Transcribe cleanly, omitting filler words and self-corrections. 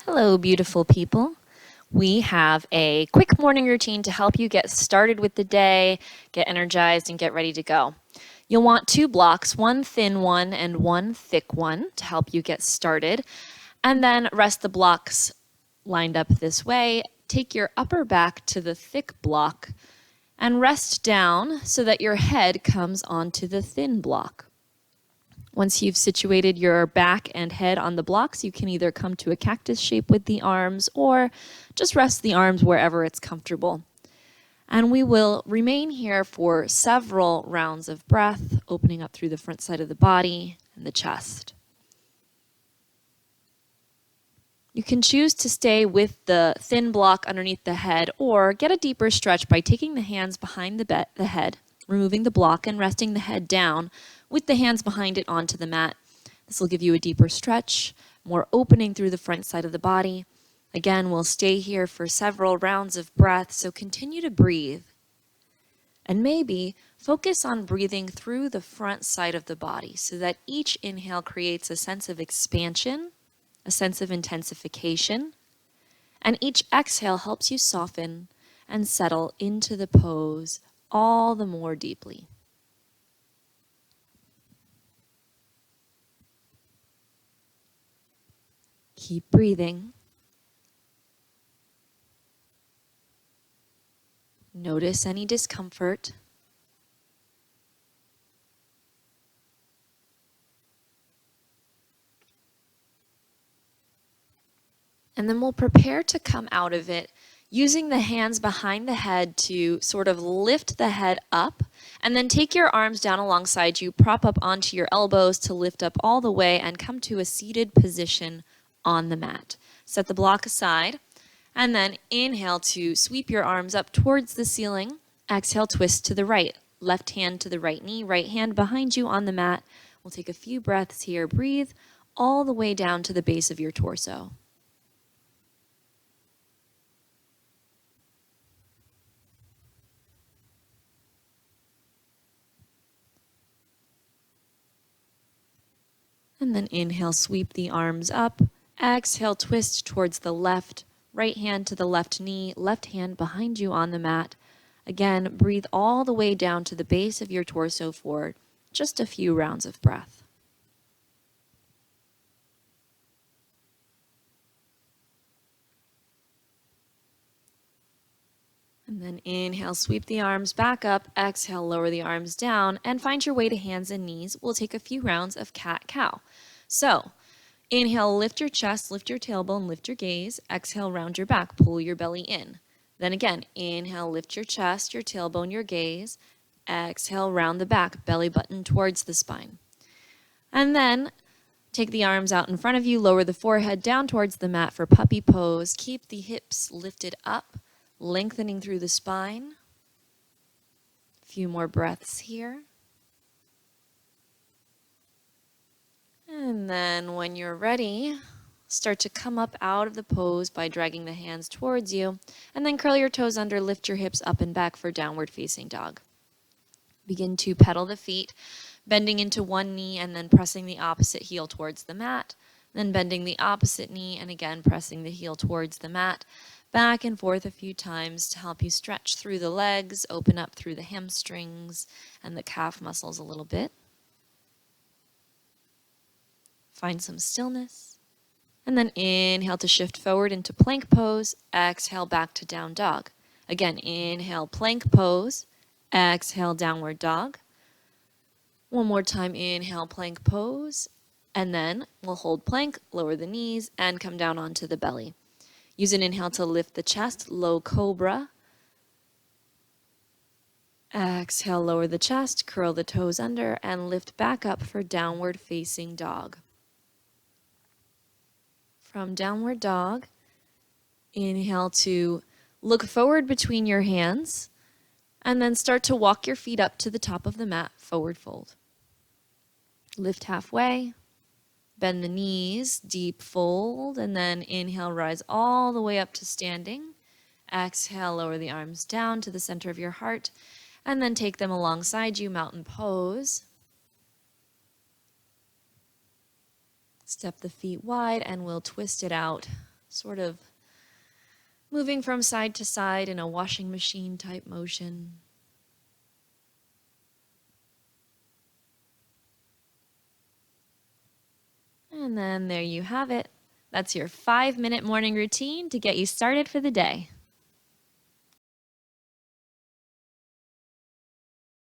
Hello, beautiful people. We have a quick morning routine to help you get started with the day, get energized, and get ready to go. You'll want 2 blocks, one thin one and one thick one to help you get started. And then rest the blocks lined up this way. Take your upper back to the thick block and rest down so that your head comes onto the thin block. Once you've situated your back and head on the blocks, you can either come to a cactus shape with the arms or just rest the arms wherever it's comfortable. And we will remain here for several rounds of breath, opening up through the front side of the body and the chest. You can choose to stay with the thin block underneath the head or get a deeper stretch by taking the hands behind the head, removing the block and resting the head down with the hands behind it onto the mat. This will give you a deeper stretch, more opening through the front side of the body. Again, we'll stay here for several rounds of breath, so continue to breathe. And maybe focus on breathing through the front side of the body so that each inhale creates a sense of expansion, a sense of intensification, and each exhale helps you soften and settle into the pose all the more deeply. Keep breathing. Notice any discomfort. And then we'll prepare to come out of it using the hands behind the head to sort of lift the head up, and then take your arms down alongside you, prop up onto your elbows to lift up all the way and come to a seated position on the mat. Set the block aside, and then inhale to sweep your arms up towards the ceiling. Exhale, twist to the right. Left hand to the right knee, right hand behind you on the mat. We'll take a few breaths here. Breathe all the way down to the base of your torso. And then inhale, sweep the arms up. Exhale, twist towards the left, right hand to the left knee, left hand behind you on the mat. Again, breathe all the way down to the base of your torso for just a few rounds of breath. And then inhale, sweep the arms back up. Exhale, lower the arms down and find your way to hands and knees. We'll take a few rounds of cat-cow. So, inhale, lift your chest, lift your tailbone, lift your gaze. Exhale, round your back, pull your belly in. Then again, inhale, lift your chest, your tailbone, your gaze. Exhale, round the back, belly button towards the spine. And then take the arms out in front of you, lower the forehead down towards the mat for puppy pose. Keep the hips lifted up, lengthening through the spine. A few more breaths here. And then when you're ready, start to come up out of the pose by dragging the hands towards you, and then curl your toes under, lift your hips up and back for downward facing dog. Begin to pedal the feet, bending into one knee and then pressing the opposite heel towards the mat, then bending the opposite knee and again pressing the heel towards the mat. Back and forth a few times to help you stretch through the legs, open up through the hamstrings and the calf muscles a little bit. Find some stillness. And then inhale to shift forward into plank pose. Exhale back to down dog. Again, inhale, plank pose. Exhale, downward dog. One more time, inhale, plank pose. And then we'll hold plank, lower the knees, and come down onto the belly. Use an inhale to lift the chest, low cobra. Exhale, lower the chest, curl the toes under, and lift back up for downward facing dog. From downward dog, inhale to look forward between your hands, and then start to walk your feet up to the top of the mat, forward fold. Lift halfway, bend the knees, deep fold, and then inhale, rise all the way up to standing. Exhale, lower the arms down to the center of your heart, and then take them alongside you, mountain pose. Step the feet wide and we'll twist it out sort of moving from side to side in a washing machine type motion. And then there you have it. That's your 5-minute morning routine to get you started for the day.